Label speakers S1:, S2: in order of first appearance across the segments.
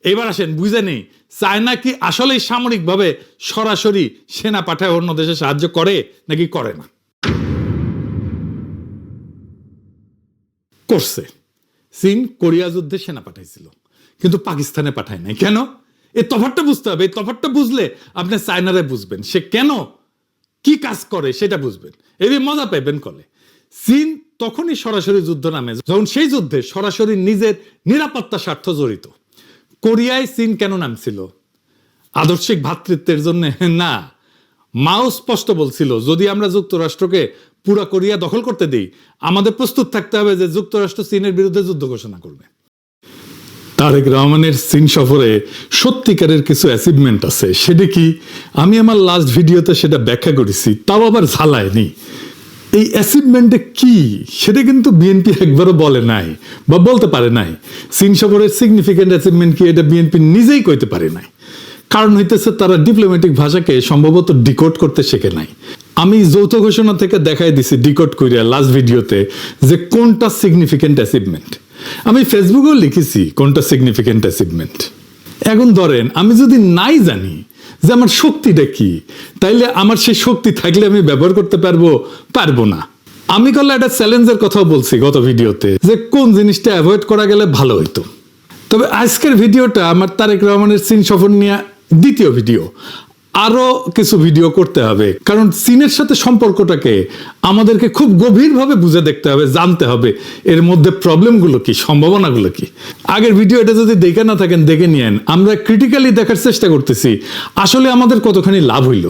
S1: এবার আসেন বুঝে নেই, চায়না কি আসলেই সামরিকভাবে সরাসরি সেনা পাঠায় অন্য দেশে সাহায্য করে নাকি করে না? করছে। চীন কোরিয়া যুদ্ধে সেনা পাঠাইছিল, কিন্তু পাকিস্তানে পাঠায় নাই। কেন? এই তফাৎটা বুঝতে হবে। এই তফাৎটা বুঝলে আপনি চায়নারে বুঝবেন, সে কেন কি কাজ করে সেটা বুঝবেন, এই মজা পাইবেন কলে। চীন তখনই সরাসরি যুদ্ধ নামে যখন সেই যুদ্ধে সরাসরি নিজের নিরাপত্তা স্বার্থ জড়িত। কোরিয়ায় চীন কেন নামছিল? আদর্শিক ভ্রাতৃত্বের জন্য না। মাও স্পষ্ট বলছিল, যদি আমরা যুক্তরাষ্ট্রকে পুরা কোরিয়া দখল করতে দিই, আমাদের প্রস্তুত থাকতে হবে যে যুক্তরাষ্ট্র চীনের বিরুদ্ধে যুদ্ধ ঘোষণা করবে। তারেক রহমানের চীন সফরে সত্যিকারের কিছু অ্যাচিভমেন্ট আছে। সেটা কি? আমি আমার লাস্ট ভিডিওতে সেটা ব্যাখ্যা করেছি, তাও আবার ঝালায়নি। এই অ্যাচিভমেন্টে কি সেটা কিন্তু বিএনপি একবারও বলে নাই বা বলতে পারে নাই। চীন সফরের সিগনিফিকেন্ট অ্যাচিভমেন্ট কি এটা বিএনপি নিজেই কইতে পারে নাই। কারণ হইতেছে তারা ডিপ্লোম্যাটিক ভাষাকে সম্ভবত ডিকোড করতে শেখে নাই। আমি যৌথ ঘোষণা থেকে দেখাই দিছি ডিকোড করিয়া লাস্ট ভিডিওতে যে কোনটা সিগনিফিকেন্ট অ্যাচিভমেন্ট। আমি ফেসবুকেও লিখেছি কোনটা সিগনিফিকেন্ট অ্যাচিভমেন্ট। এখন ধরেন আমি যদি নাই জানি যে আমার শক্তিটা কি, তাইলে আমার সেই শক্তি থাকলে আমি ব্যবহার করতে পারবো না। আমি করলে একটা চ্যালেঞ্জের কথাও বলছি গত ভিডিওতে, যে কোন জিনিসটা অ্যাভয়েড করা গেলে ভালো হইতো। তবে আজকের ভিডিওটা আমার তারেক রহমানের চীন সফর নিয়ে দ্বিতীয় ভিডিও। আরো কিছু ভিডিও করতে হবে, কারণ চীনের সাথে সম্পর্কটাকে আমাদেরকে খুব গভীরভাবে বুঝে দেখতে হবে, জানতে হবে এর মধ্যে প্রবলেমগুলো কি, সম্ভাবনাগুলো কি। আগের ভিডিওটা যদি দেখে না থাকেন দেখে নিয়েন। আমরা ক্রিটিক্যালি দেখার চেষ্টা করতেছি আসলে আমাদের কতখানি লাভ হইল,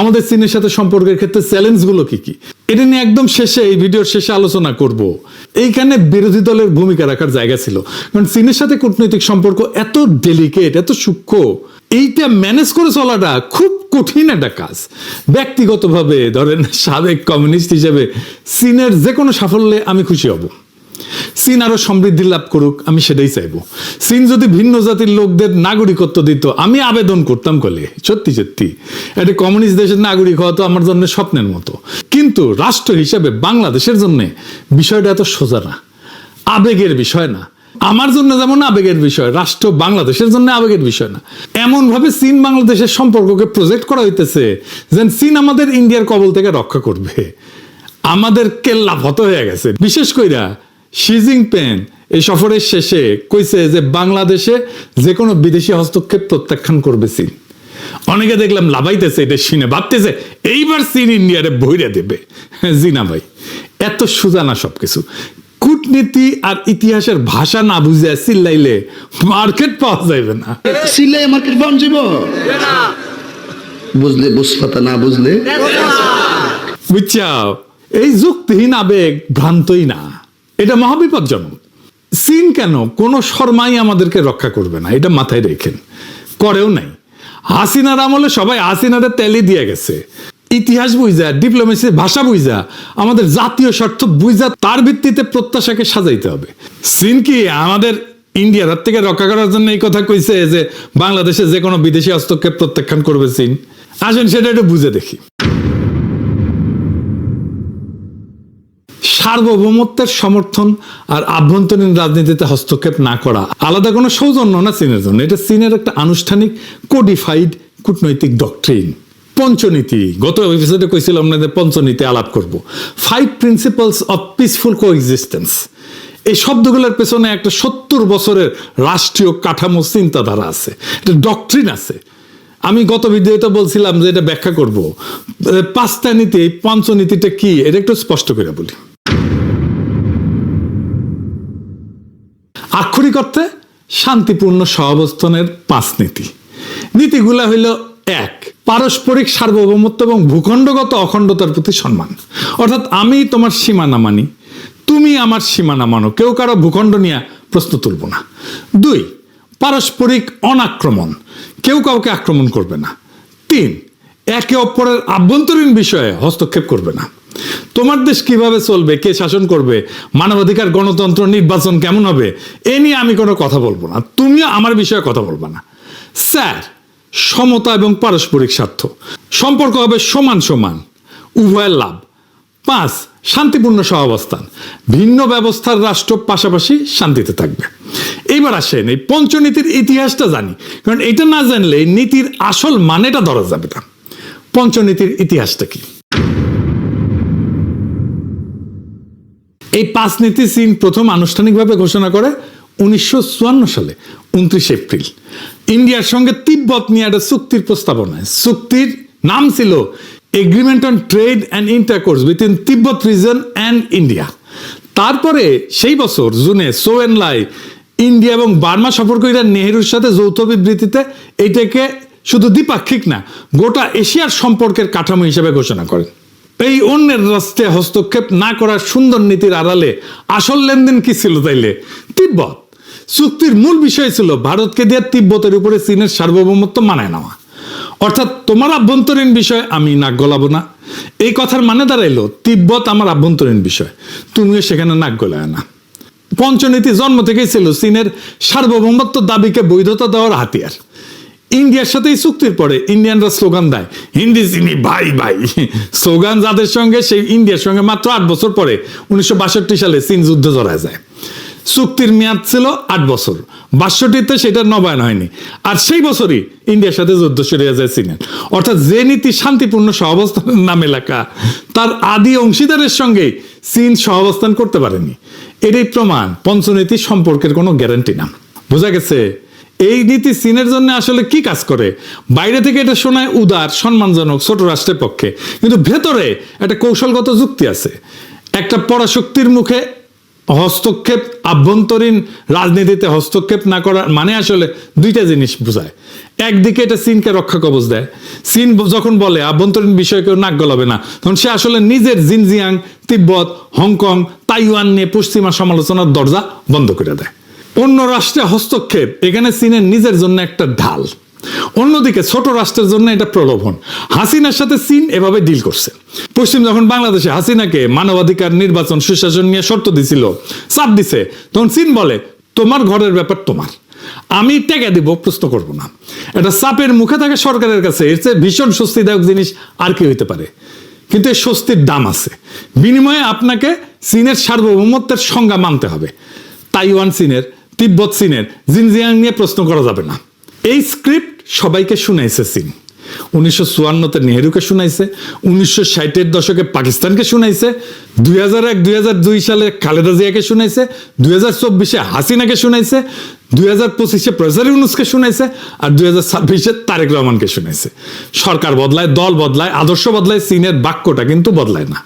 S1: আমাদের চীনের সাথে সম্পর্কের ক্ষেত্রে চ্যালেঞ্জগুলো কি কি। এটা নিয়ে একদম শেষে, এই ভিডিওর শেষে আলোচনা করব। এইখানে বিরোধী দলের ভূমিকা রাখার জায়গা ছিল, কারণ চীনের সাথে কূটনৈতিক সম্পর্ক এত ডেলিকেট, এত সূক্ষ্ম, এইটা ম্যানেজ করে চলাটা খুব কঠিন একটা কাজ। ব্যক্তিগতভাবে ধরেন সাবেক কমিউনিস্ট হিসেবে চীনের যে কোনো সাফল্যে আমি খুশি হব। চীন আরো সমৃদ্ধি লাভ করুক, আমি সেটাই চাইবো। চীন যদি ভিন্ন জাতির লোকদের নাগরিকত্ব দিত, আমি আবেদন করতাম কলে। সত্যি সত্যি একটা কমিউনিস্ট দেশের নাগরিক হওয়া তো আমার জন্য স্বপ্নের মতো। কিন্তু রাষ্ট্র হিসেবে বাংলাদেশের জন্য বিষয়টা এত সোজা না, আবেগের বিষয় না। আমার জন্য যেমন আবেগের বিষয়, রাষ্ট্র বাংলাদেশের জন্য আবেগের বিষয় না। এমন ভাবে চীন বাংলাদেশের সম্পর্ককে প্রজেক্ট করা হইতেছে যেন চীন আমাদের ইন্ডিয়ার কবল থেকে রক্ষা করবে। আমাদের কেল্লা ফত হয়ে গেছে। বিশেষ কইরা শি জিনপিং এই সফরের শেষে কইছে যে বাংলাদেশে যে কোনো বিদেশি হস্তক্ষেপ প্রত্যাখ্যান করবে চীন। অনেকে দেখলাম লাভাইতেছে এটা শুনে, ভাবতেছে এইবার চীন ইন্ডিয়ারে বইরা দেবে। জি না ভাই, এত সোজা না সবকিছু। কূটনীতি আর ইতিহাসের ভাষা না বুঝে চিল্লাইলে মার্কেট পাওয়া যাবে না।
S2: চিল্লাই মার্কেট পাওয়া যাব না, বুঝলে বুঝপাতা, না বুঝলে
S1: বুঝছাও। এই যুক্তিহীন আবেগ ভ্রান্তই না, এটা মহাবিপজ্জনক। চীন কেন কোনো শর্মাই আমাদেরকে রক্ষা করবে না, এটা মাথায় রেখেন। করেও নাই। হাসিনার আমলে সবাই হাসিনারে তেলি দিয়ে গেছে। ইতিহাস বুঝা, ডিপ্লোমেসির ভাষা বুঝা, আমাদের জাতীয় স্বার্থ বুঝা, তার ভিত্তিতে প্রত্যাশাকে সাজাইতে হবে। চীন কি আমাদের ইন্ডিয়ার হাত থেকে রক্ষা করার জন্য এই কথা কইছে যে বাংলাদেশে যে কোনো বিদেশি হস্তক্ষেপ প্রত্যাখ্যান করবে চীন? আসেন সেটা একটু বুঝে দেখি। সার্বভৌমত্বের সমর্থন আর আভ্যন্তরীণ রাজনীতিতে হস্তক্ষেপ না করা আলাদা কোনো সৌজন্য না চীনের জন্য। এটা চীনের একটা আনুষ্ঠানিক কোডিফাইড কূটনৈতিক ডক্ট্রিন। পঞ্চনীতি, গত এপিসোডে কইছিলাম না যে পঞ্চনীতি আলাপ করব। 5 প্রিন্সিপালস অফ পিসফুল কোএক্সিস্টেন্স। এই শব্দগুলোর পেছনে একটা 70 বছরের রাষ্ট্রীয় কাঠামো চিন্তাধারা আছে, একটা ডক্ট্রিন আছে। আমি গত ভিডিওতে বলছিলাম যে এটা ব্যাখ্যা করব। 5টা নীতি, এই পঞ্চনীতিটা কি এটা একটু স্পষ্ট করে বলি। আক্ষরিক অর্থে শান্তিপূর্ণ সহাবস্থানের 5 নীতি। নীতিগুলা হইল: 1, পারস্পরিক সার্বভৌমত্ব এবং ভূখণ্ডগত অখণ্ডতার প্রতি সম্মান। অর্থাৎ আমি তোমার সীমানা মানি, তুমি আমার সীমানা মানো, কেউ কারো ভূখণ্ড নিয়ে প্রশ্ন তুলব না। 2, পারস্পরিক অনাক্রমণ, কেউ কাউকে আক্রমণ করবে না। 3, একে অপরের আভ্যন্তরীণ বিষয়ে হস্তক্ষেপ করবে না। তোমার দেশ কিভাবে চলবে, কে শাসন করবে, মানবাধিকার, গণতন্ত্র, নির্বাচন কেমন হবে, এ নিয়ে আমি কোনো কথা বলবো না, তুমিও আমার বিষয়ে কথা বলবা না। 4, সমতা এবং পারস্পরিক স্বার্থ, সম্পর্ক হবে সমান সমান, উভয়ের লাভ। 5, শান্তিপূর্ণ সহাবস্থান, ভিন্ন ব্যবস্থার রাষ্ট্র পাশাপাশি শান্তিতে থাকবে। এইবার আসেন এই পঞ্চনীতির ইতিহাসটা জানি, কারণ এটা না জানলে এই নীতির আসল মানেটা ধরা যাবে না। পঞ্চনীতির ইতিহাসটা কি? এই 5 নীতি চীন প্রথম আনুষ্ঠানিকভাবে ঘোষণা করে 1954 সালে 29 এপ্রিল ইন্ডিয়ার সঙ্গে তিব্বত নিয়ে একটা চুক্তির প্রস্তাবনায়। চুক্তির নাম ছিল agreement on trade and intercourse between Tibet reason and India. তারপরে সেই বছর জুনে চৌ এন লাই ইন্ডিয়া এবং বার্মা সফর করে নেহেরুর সাথে যৌথ বিবৃতিতে এটাকে শুধু দ্বিপাক্ষিক না, গোটা এশিয়ার সম্পর্কের কাঠামো হিসেবে ঘোষণা করেন। এই অন্যের রাষ্ট্রে হস্তক্ষেপ না করার সুন্দর নীতির আড়ালে আসল লেনদেন কি ছিল তাইলে? তিব্বত। চুক্তির মূল বিষয় ছিল ভারতকে দিয়ে তিব্বতের উপরে চীনের সার্বভৌমত্ব মানায় নেওয়া। অর্থাৎ তোমার আভ্যন্তরীণ বিষয় আমি নাক গলাবো না। এই কথার মানে দাঁড়াইলো তিব্বত আমার আভ্যন্তরীণ বিষয়, তুমিও সেখানে নাক গলায় না। পঞ্চনীতি জন্ম থেকেই ছিল চীনের সার্বভৌমত্ব দাবিকে বৈধতা দেওয়ার হাতিয়ার। ইন্ডিয়ার সাথে এই চুক্তির পরে ইন্ডিয়ানরা স্লোগান দেয় হিন্দি চিনি ভাই ভাই, স্লোগান যাদের সঙ্গে সেই ইন্ডিয়ার সঙ্গে মাত্র 8 বছর পরে 1962 সালে চীন যুদ্ধে জড়ায় যায়। চুক্তির মেয়াদ ছিল 8 বছর, 62তে সেটা নবায়ন হয়নি, আর সেই বছরই ইন্ডিয়ার সাথে যুদ্ধ শুরু হয়ে যায় চীনের। অর্থাৎ যে নীতি শান্তিপূর্ণ সহাবস্থানের নামে লেখা, তার আদি অংশীদারের সঙ্গে চীন সহাবস্থান করতে পারেনি। এটাই প্রমাণ পঞ্চনীতি সম্পর্কের কোনো গ্যারান্টি না। বোঝা গেছে এই নীতি চীনের জন্য আসলে কি কাজ করে? বাইরে থেকে এটা শোনায় উদার, সম্মানজনক, ছোট রাষ্ট্রের পক্ষে, কিন্তু ভেতরে একটা কৌশলগত যুক্তি আছে। একটা পরাশক্তির মুখে হস্তক্ষেপ, আভ্যন্তরীণ রাজনীতিতে হস্তক্ষেপ না করার মানে আসলে দুইটা জিনিস বোঝায়। একদিকে এটা চীনকে রক্ষা কবচ দেয়। চীন যখন বলে আভ্যন্তরীণ বিষয়ে কেউ নাক গলাবে না, তখন সে আসলে নিজের জিনজিয়াং, তিব্বত, হংকং, তাইওয়ান নিয়ে পশ্চিমা সমালোচনার দরজা বন্ধ করে দেয়। অন্য রাষ্ট্রে হস্তক্ষেপ এখানে চীনের নিজের জন্য একটা ঢাল, অন্যদিকে ছোট রাষ্ট্রের জন্য এটা প্রলোভন। হাসিনার সাথে চীন এভাবে ডিল করছে। পশ্চিম যখন বাংলাদেশে হাসিনাকে মানবাধিকার, নির্বাচন, সুশাসন নিয়ে শর্ত দিছিল, চাপ দিছে, তখন চীন বলে তোমার ঘরের ব্যাপার তোমার, আমি টেকা দিব, প্রশ্ন করব না। এটা চাপের মুখে থাকে সরকারের কাছে, এর চেয়ে ভীষণ স্বস্তিদায়ক জিনিস আর কি হইতে পারে? কিন্তু এই স্বস্তির দাম আছে। বিনিময়ে আপনাকে চীনের সার্বভৌমত্বের সংজ্ঞা মানতে হবে। তাইওয়ান চীনের, তিব্বত চীনের, জিনজিয়াং নিয়ে প্রশ্ন করা যাবে না। এই স্ক্রিপ্ট সবাইকে শুনাইছে চীন। 1954-তে নেহেরুকে শুনাইছে, 1960-এর দশকে পাকিস্তানকে শুনাইছে, 2001-2002 সালে খালেদা জিয়াকে শুনাইছে, 2024-এ হাসিনাকে শুনাইছে, 2025-এ প্রফেসর ইউনূসকে শুনাইছে, আর 2026-এ তারেক রহমানকে শুনাইছে। সরকার বদলায়, দল বদলায়, আদর্শ বদলায়, চীনের বাক্যটা কিন্তু বদলায় না।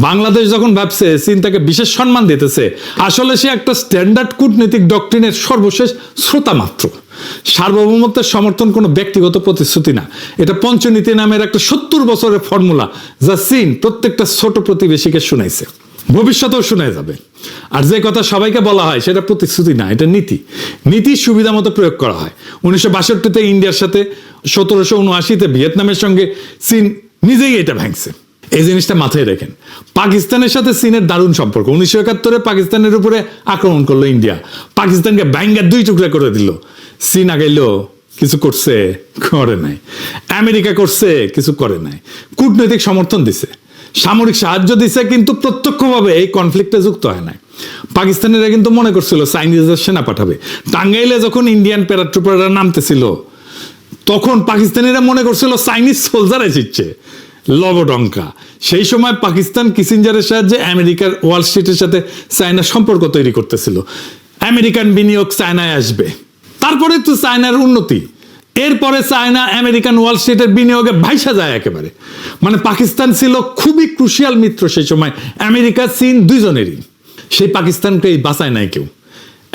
S1: বাংলাদেশ যখন ভাবছে চীন তাকে বিশেষ সম্মান দিতেছে, আসলে সে একটা স্ট্যান্ডার্ড কূটনৈতিক ডক্ট্রিনের সর্বশেষ শ্রোতা মাত্র। সার্বভৌমত্বের সমর্থন কোনো ব্যক্তিগত প্রতিশ্রুতি না, এটা পঞ্চনীতি নামের একটা 70 বছরের ফর্মুলা, যা চীন প্রত্যেকটা ছোট প্রতিবেশীকে শুনাইছে, ভবিষ্যতেও শোনা যাবে। আর যে কথা সবাইকে বলা হয় সেটা প্রতিশ্রুতি না, এটা নীতি। নীতি সুবিধা মতো প্রয়োগ করা হয়। 1962-তে ইন্ডিয়ার সাথে, 1779-তে ভিয়েতনামের সঙ্গে চীন নিজেই এটা ভাঙছে। এই জিনিসটা মাথায় রেখেন। পাকিস্তানের সাথে চীনের দারুণ সম্পর্ক। 1971-এ পাকিস্তানের উপরে আক্রমণ করলো ইন্ডিয়া, পাকিস্তানকে ব্যাঙ্গার 2 টুকরা করে দিল। চীন আগাইলো, কিছু করছে? করে নাই। আমেরিকা করছে? কিছু করে নাই। কূটনৈতিক সমর্থন দিছে, সামরিক সাহায্য দিছে, কিন্তু প্রত্যক্ষভাবে এই কনফ্লিক্টে যুক্ত হয় নাই। পাকিস্তানিরা কিন্তু মনে করছিল চাইনিজদের সেনা পাঠাবে। টাঙ্গাইলে যখন ইন্ডিয়ান প্যারাট্রুপাররা নামতেছিল, তখন পাকিস্তানিরা মনে করছিল চাইনিজ সোলজার এসেছে, লবডঙ্কা। সেই সময় পাকিস্তান কিসিঞ্জারের সাহায্যে আমেরিকার ওয়াল স্ট্রিটের সাথে চায়নার সম্পর্ক তৈরি করতেছিল। আমেরিকান বিনিয়োগ চায়নায় আসবে, তারপরে তো চায়নার উন্নতি, এরপরে চায়না আমেরিকান ওয়াল স্ট্রিটের বিনিয়োগে ভাইসা যায় একেবারে। মানে পাকিস্তান ছিল খুবই ক্রুশিয়াল মিত্র সেই সময়, আমেরিকা চীন দুইজনেরই। সেই পাকিস্তানকে বাঁচায় নাই কেউ।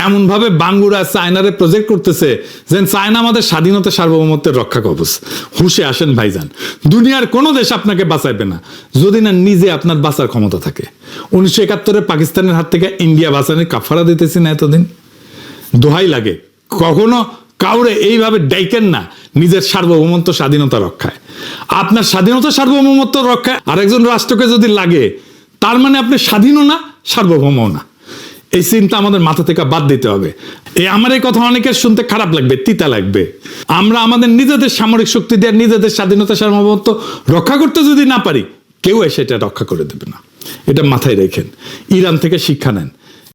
S1: এমনভাবে বাঙ্গুরা চায়নারে প্রজেক্ট করতেছে যেন চায়না আমাদের স্বাধীনতা, সার্বভৌমত্বের রক্ষা কবচ। হুঁশে আসেন ভাইজান, দুনিয়ার কোনো দেশ আপনাকে বাঁচাইবে না যদি না নিজে আপনার বাঁচার ক্ষমতা থাকে। 1971-এ পাকিস্তানের হাত থেকে ইন্ডিয়া বাঁচানোর কাফারা দিতেছি না এতদিন। দোহাই লাগে, কখনো কাউরে এইভাবে ডাইকেন না নিজের সার্বভৌমত্ব, স্বাধীনতা রক্ষায়। আপনার স্বাধীনতা, সার্বভৌমত্ব রক্ষায় আরেকজন রাষ্ট্রকে যদি লাগে, তার মানে আপনি স্বাধীনও না, সার্বভৌমও না। এই চিন্তা আমাদের মাথা থেকে বাদ দিতে হবে। আমার এই কথা অনেকের শুনতে খারাপ লাগবে, তিতা লাগবে। আমরা আমাদের নিজেদের সামরিক শক্তি দিয়ে নিজেদের স্বাধীনতা, সার্বভৌমত্ব রক্ষা করতে যদি না পারি, কেউ এসে এটা রক্ষা করে দেবে না। এটা মাথায় রেখেন। ইরান থেকে শিক্ষা নেন।